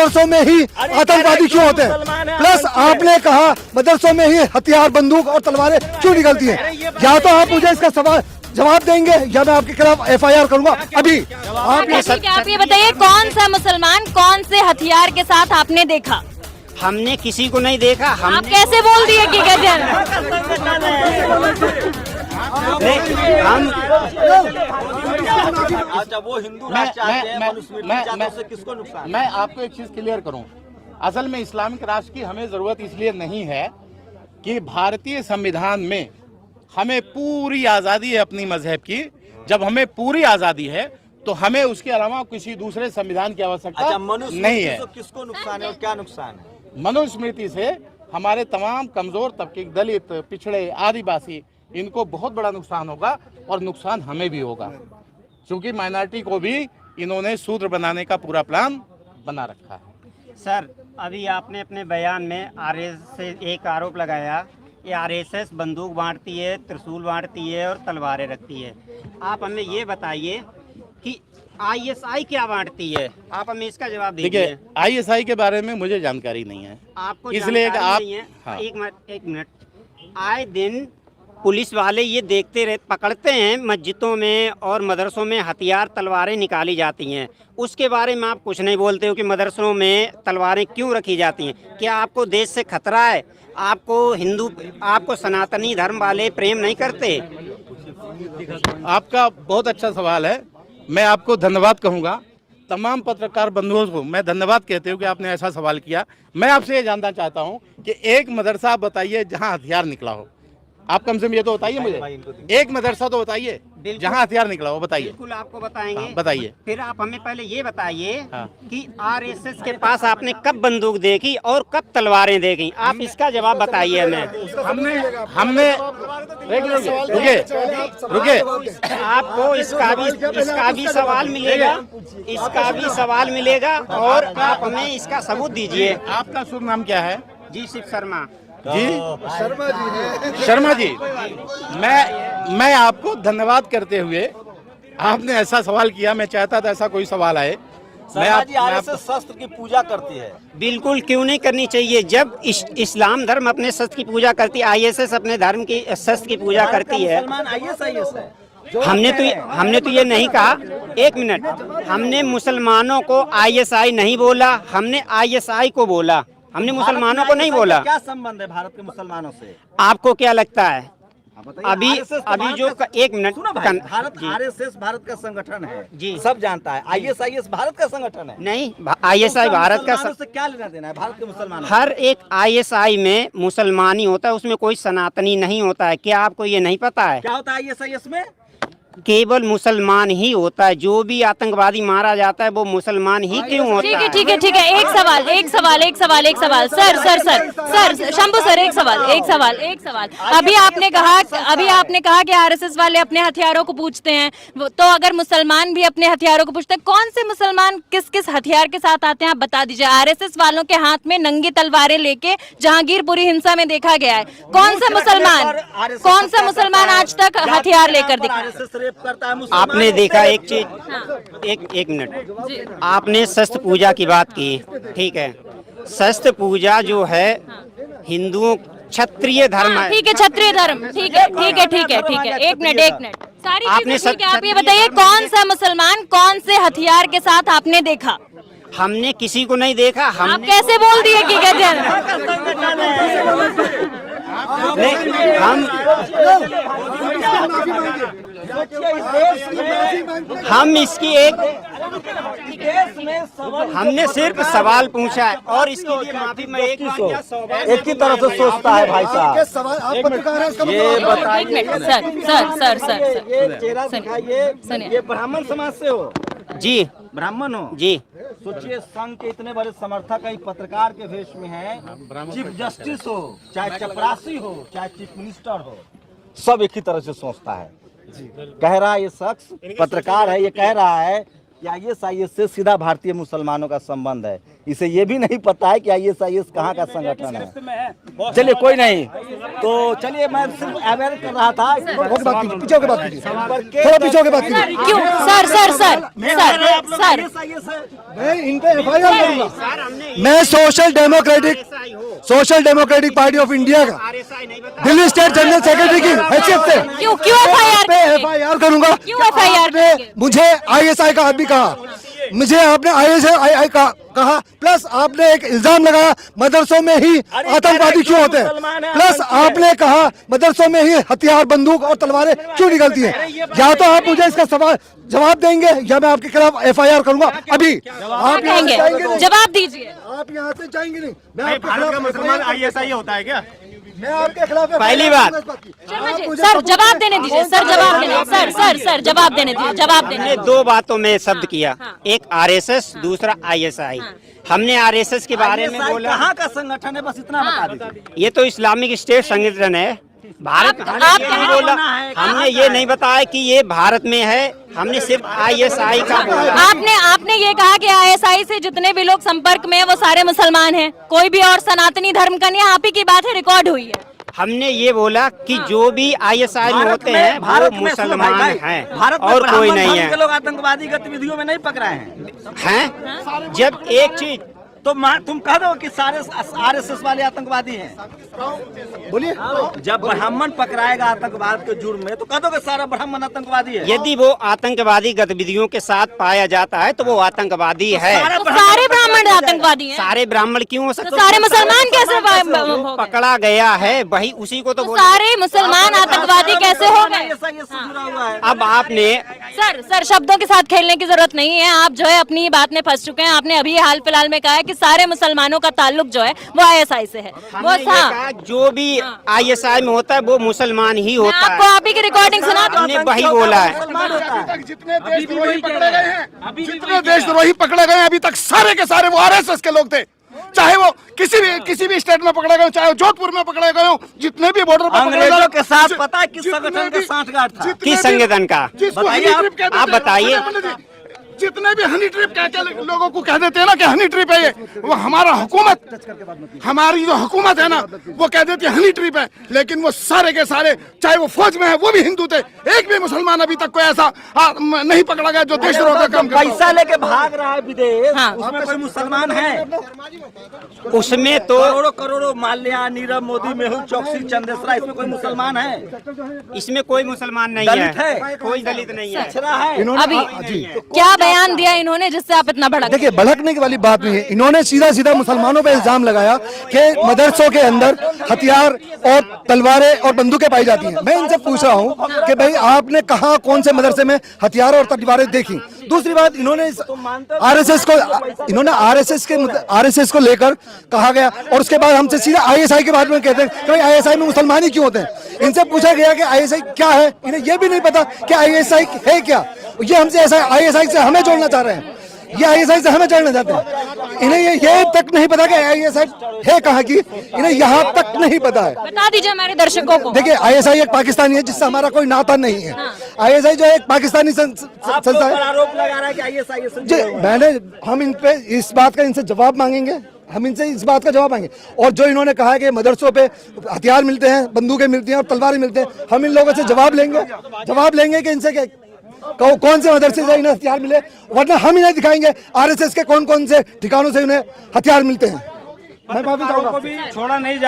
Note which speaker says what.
Speaker 1: मदरसों में ही आतंकवादी क्यों होते हैं? प्लस आपने कहा मदरसों में ही हथियार, बंदूक और तलवारें क्यों निकलती हैं? या तो आप मुझे इसका सवाल जवाब देंगे या मैं आपके खिलाफ FIR करूंगा अभी। आपने
Speaker 2: ठीक है, आप ये बताइए कौन सा मुसलमान कौन से हथियार के साथ आपने देखा?
Speaker 3: हमने किसी को नहीं देखा।
Speaker 2: आप कैसे बोल दिए कि गजल?
Speaker 3: हम
Speaker 4: अच्छा, वो हिंदू राष्ट्र चाहते हैं, मनुस्मृति चाहते हैं, उससे किसको नुकसान?
Speaker 5: मैं आपको एक चीज क्लियर करूं। असल में इस्लामिक राष्ट्र की हमें जरूरत इसलिए नहीं है कि भारतीय संविधान में हमें पूरी आजादी है अपनी मजहब की। जब हमें पूरी आजादी है तो हमें उसके अलावा किसी दूसरे संविधान की आवश्यकता
Speaker 4: अच्छा,
Speaker 5: नहीं
Speaker 4: मनुस्मृति
Speaker 5: है।
Speaker 4: से किसको नुकसान है और क्या नुकसान है?
Speaker 5: मनुस्मृति से हमारे तमाम कमजोर तबके, दलित, पिछड़े, आदिवासी, इनको बहुत बड़ा नुकसान होगा और नुकसान हमें भी होगा, क्योंकि माइनॉरिटी को भी इन्होंने शूद्र बनाने का पूरा प्लान बना रखा है।
Speaker 3: सर, अभी आपने अपने बयान में RSS से एक आरोप लगाया, ये RSS बंदूक बांटती है, त्रिशूल बांटती है और तलवारें रखती है। आप हमें ये बताइए कि ISI क्या बांटती है? आप हमें इसका जवाब दीजिए।
Speaker 5: देखिए, ISI के बारे में मुझे जानकारी नहीं है,
Speaker 3: आपको
Speaker 5: इसलिए कि
Speaker 3: जानकारी
Speaker 5: आप
Speaker 3: नहीं है?
Speaker 5: हाँ।
Speaker 3: एक मिनट। आए दिन पुलिस वाले ये देखते रहे, पकड़ते हैं मस्जिदों में और मदरसों में हथियार, तलवारें निकाली जाती हैं। उसके बारे में आप कुछ नहीं बोलते हो कि मदरसों में तलवारें क्यों रखी जाती हैं? क्या आपको देश से खतरा है? आपको सनातनी धर्म वाले प्रेम नहीं करते?
Speaker 5: आपका बहुत अच्छा सवाल है। मैं आपको धन्यवाद कहूँगा। तमाम पत्रकार बंधुओं को मैं धन्यवाद कहते हूँ कि आपने ऐसा सवाल किया। मैं आपसे ये जानना चाहता हूँ कि एक मदरसा बताइए जहाँ हथियार निकला हो। आप कम से कम ये तो बताइए मुझे, एक मदरसा तो बताइए जहाँ हथियार निकला हो, बताइए।
Speaker 3: बिल्कुल आपको बताएंगे।
Speaker 5: हाँ, बताइए।
Speaker 3: फिर आप हमें पहले ये बताइए
Speaker 5: हाँ।
Speaker 3: कि RSS के पास आपने कब बंदूक देखी और कब तलवारें देखी? आप इसका जवाब बताइए हमें।
Speaker 5: हमने रुके
Speaker 3: आपको इसका भी सवाल मिलेगा, इसका भी सवाल मिलेगा और आप हमें इसका सबूत दीजिए।
Speaker 5: आपका शुभ नाम क्या है?
Speaker 3: जी, शिव शर्मा
Speaker 5: जी, शर्मा जी। मैं आपको धन्यवाद करते हुए, आपने ऐसा सवाल किया, मैं चाहता था ऐसा कोई सवाल आए।
Speaker 4: RSS शस्त्र की पूजा करती है।
Speaker 3: बिल्कुल, क्यों नहीं करनी चाहिए? जब इस्लाम धर्म अपने शस्त्र की पूजा करती है, ISS अपने धर्म की शस्त्र की पूजा करती है।
Speaker 4: ISIS है।
Speaker 3: हमने तो ये नहीं कहा। एक मिनट, हमने मुसलमानों को ISI नहीं बोला, हमने ISI को बोला, हमने मुसलमानों को नहीं बोला।
Speaker 4: क्या संबंध है भारत के मुसलमानों से?
Speaker 3: आपको क्या लगता है? अभी जो एक मिनट,
Speaker 4: भारत RSS भारत का संगठन है
Speaker 3: जी,
Speaker 4: सब जानता है। ISIS भारत का संगठन है।
Speaker 3: नहीं, ISI भारत का
Speaker 4: से क्या लेना देना है भारत के मुसलमानों?
Speaker 3: हर एक ISI में मुसलमानी होता है, उसमें कोई सनातनी नहीं होता है। क्या आपको ये नहीं पता है?
Speaker 4: क्या होता है ISIS में?
Speaker 3: केवल मुसलमान ही होता है। जो भी आतंकवादी मारा जाता है वो मुसलमान ही क्यों होता है?
Speaker 2: ठीक है। एक सवाल सर शंभू सर, एक सवाल। अभी आपने कहा कि RSS वाले अपने हथियारों को पूछते हैं, तो अगर मुसलमान भी अपने हथियारों को पूछते हैं, कौन से मुसलमान किस किस हथियार के साथ आते हैं? आप बता दीजिए। RSS वालों के हाथ में नंगी तलवारें लेके जहांगीरपुरी हिंसा में देखा गया है। कौन सा मुसलमान आज तक हथियार लेकर दिखा?
Speaker 4: करता है
Speaker 3: आपने देखा एक चीज, एक मिनट, आपने शस्त्र पूजा की बात की, ठीक है। शस्त्र पूजा जो है हिंदुओं क्षत्रिय धर्म है।
Speaker 2: ठीक है, क्षत्रिय धर्म, ठीक है। एक मिनट, सारी
Speaker 3: आपने
Speaker 2: चीजें ठीक है। आप ये बताइए कौन सा मुसलमान कौन से हथियार के साथ आपने देखा?
Speaker 3: हमने किसी को नहीं देखा।
Speaker 2: आप कैसे बोल दिए कि गजल?
Speaker 3: हम इसकी हमने सिर्फ सवाल पूछा है और इसके लिए माफी। मैं एक
Speaker 4: ही तरह से सोचता है भाई साहब। ये बताइए
Speaker 2: सर
Speaker 4: ये चेहरा दिखाइए, ये ब्राह्मण समाज से हो?
Speaker 3: जी,
Speaker 4: ब्राह्मण हो
Speaker 3: जी।
Speaker 4: सोचिए, संघ के इतने बड़े समर्थक कई पत्रकार के वेश में हैं। चीफ जस्टिस हो, चाहे चपरासी हो, चाहे चीफ मिनिस्टर हो, सब एक ही तरह से सोचता है। कह रहा है ये शख्स पत्रकार है, ये कह रहा है कि ISIS से सीधा भारतीय मुसलमानों का संबंध है। इसे ये भी नहीं पता है कि ISIS कहाँ का संगठन है। चलिए कोई नहीं, तो चलिए मैं सिर्फ अवेयर कर रहा था।
Speaker 1: पीछे होकर बात कीजिए, थोड़ा पीछे होकर बात कीजिए।
Speaker 2: क्यों sir sir sir sir sir
Speaker 1: मैं इन पे FIR करूंगा। मैं social democratic party of India का दिल्ली स्टेट जनरल सेक्रेटरी की हैसियत से
Speaker 2: क्यों
Speaker 1: FIR करूंगा।
Speaker 2: क्यों FIR
Speaker 1: आपने मुझे ISI का आदमी कहा, मुझे आपने ISI का कहा, प्लस आपने एक इल्जाम लगाया मदरसों में ही आतंकवादी क्यों होते हैं, प्लस आपने कहा मदरसों में ही हथियार बंदूक और तलवारें क्यों निकलती हैं। या तो आप मुझे इसका सवाल जवाब देंगे या मैं आपके खिलाफ FIR करूंगा। अभी आप यहाँ से जाएंगे नहीं,
Speaker 2: जवाब दीजिए।
Speaker 1: आप यहाँ से जाएंगे नहीं। मैं आपके
Speaker 5: भारत का
Speaker 1: खिलाफ
Speaker 5: मुसलमान ISI होता है क्या?
Speaker 1: मैं आपके खिलाफ
Speaker 3: पहली बात।
Speaker 2: सर जवाब देने दीजिए, सर जवाब देने, सर जवाब देने दीजिए, जवाब देने
Speaker 3: हमने दो बातों में शब्द किया, एक RSS, दूसरा ISI। हमने RSS के बारे में
Speaker 4: ISI
Speaker 3: बोला,
Speaker 4: कहाँ का संगठन है, बस इतना बता दीजिए।
Speaker 3: ये तो इस्लामिक स्टेट संगठन है। भारत
Speaker 2: आप
Speaker 3: ये नहीं बोला, हमने ये नहीं बताया कि ये भारत में है, हमने सिर्फ ISI का बोला।
Speaker 2: आपने ये कहा कि ISI से जितने भी लोग संपर्क में हैं वो सारे मुसलमान हैं, कोई भी और सनातनी धर्म का नहीं है। आप ही की बात है, रिकॉर्ड हुई है।
Speaker 3: हमने ये बोला कि जो भी ISI में होते हैं वो मुसलमान हैं और कोई नहीं है।
Speaker 4: लोग आतंकवादी गतिविधियों में नहीं पकड़ाए हैं।
Speaker 3: जब एक चीज
Speaker 4: तो तुम कह दो कि सारे RSS वाले आतंकवादी हैं।
Speaker 1: बोलिए,
Speaker 4: जब ब्राह्मण पकड़ाएगा आतंकवाद के जुर्म में तो कह दो कि सारा ब्राह्मण आतंकवादी है।
Speaker 3: यदि वो आतंकवादी गतिविधियों के साथ पाया जाता है तो वो आतंकवादी है।
Speaker 2: तो सारे ब्राह्मण आतंकवादी हैं।
Speaker 3: सारे ब्राह्मण क्यों हो सकते?
Speaker 2: तो सारे मुसलमान कैसे
Speaker 3: जो पकड़ा गया है वही उसी को तो बोला।
Speaker 2: सारे मुसलमान आतंकवादी कैसे हो गए?
Speaker 4: जुड़ा हुआ है।
Speaker 3: अब आपने
Speaker 2: सर शब्दों के साथ खेलने की जरूरत नहीं है। आप जो है अपनी बात में फंस चुके हैं। आपने अभी हाल फिलहाल में कहा है कि सारे मुसलमानों का ताल्लुक जो है वो ISI से है। वो
Speaker 3: ये कहा, जो भी ISI में होता है वो मुसलमान ही होता है।
Speaker 2: आपको आप ही की रिकॉर्डिंग सुना दूं?
Speaker 3: हमने वही बोला है।
Speaker 5: जितने देशद्रोही पकड़े गए हैं, जितने देशद्रोही पकड़े गए हैं अभी तक सारे के सारे वो RSS के लोग थे। चाहे वो किसी भी स्टेट में पकड़े गए, चाहे जोधपुर में पकड़े गए हो, जितने भी बॉर्डर पर
Speaker 4: अंग्रेजों के साथ पता है किस संगठन का सांठगांठ था?
Speaker 3: किस संगठन का?
Speaker 5: बताइए
Speaker 3: आप बताइए।
Speaker 5: जितने भी हनी ट्रिप कह के लोगों को कह देते हैं ना कि हनी ट्रिप है ये, वो हमारा हुकूमत, हमारी जो हुकूमत है ना वो कह देती है हनी ट्रिप है, लेकिन वो सारे के सारे चाहे वो फौज में है वो भी हिंदू थे। एक भी मुसलमान अभी तक कोई ऐसा नहीं पकड़ा गया जो देशद्रोह का काम करता।
Speaker 4: पैसा लेके भाग रहा है विदेश, उसमें कोई मुसलमान है?
Speaker 3: उसमें तो
Speaker 4: करोड़ों माल्या, नीरव मोदी, मेहुल चौकसी, चंदेसरा, इसमें कोई मुसलमान है?
Speaker 3: इसमें कोई मुसलमान नहीं
Speaker 4: दलित है?
Speaker 3: कोई दलित नहीं है।
Speaker 4: अछरा है?
Speaker 2: अभी क्या बयान दिया इन्होंने जिससे आप इतना भड़क?
Speaker 1: देखिए, भड़कने की वाली बात नहीं है। इन्होंने सीधा मुसलमानों पे इल्जाम लगाया कि मदरसों के अंदर हथियार और तलवारें और बंदूकें पाई जाती हैं। मैं इनसे पूछ रहा हूं कि भाई आपने कहा कौन से मदरसे में हथियार और तलवारें देखी? दूसरी बात, इन्होंने RSS को लेकर कहा गया और उसके बाद हमसे सीधा ISI के बारे में कहते हैं कि भाई ISI में मुसलमान ही क्यों होते हैं। इनसे पूछा गया कि ISI क्या है, इन्हें यह भी नहीं पता कि ISI है क्या। ये हमसे ऐसा ISI से हमें जोड़ना चाह रहे हैं, ये ISI से हमें जोड़ना चाहते हैं। इन्हें ये तक नहीं पता कि ISI है कहाँ की, इन्हें यहाँ तक नहीं पता है।
Speaker 2: बता दीजिए हमारे दर्शकों को।
Speaker 1: देखिए, ISI एक पाकिस्तानी है जिससे हमारा कोई नाता नहीं है। ISI जो है एक पाकिस्तानी संस्था है।
Speaker 4: आरोप लगा रहा है कि ISI से
Speaker 1: जी, हम इन पे इस बात का इनसे जवाब मांगेंगे, हम इनसे इस बात का जवाब मांगेंगे। और जो इन्होंने कहा है कि मदरसों पे हथियार मिलते हैं, बंदूकें मिलती हैं और तलवारें मिलते हैं, हम इन लोगों से जवाब लेंगे कि इनसे कौन से मदरसे से इन्हें हथियार मिले, वरना हम इन्हें दिखाएंगे RSS के कौन से ठिकानों से इन्हें हथियार मिलते हैं। मैं माफी चाहूंगा।
Speaker 4: छोड़ा नहीं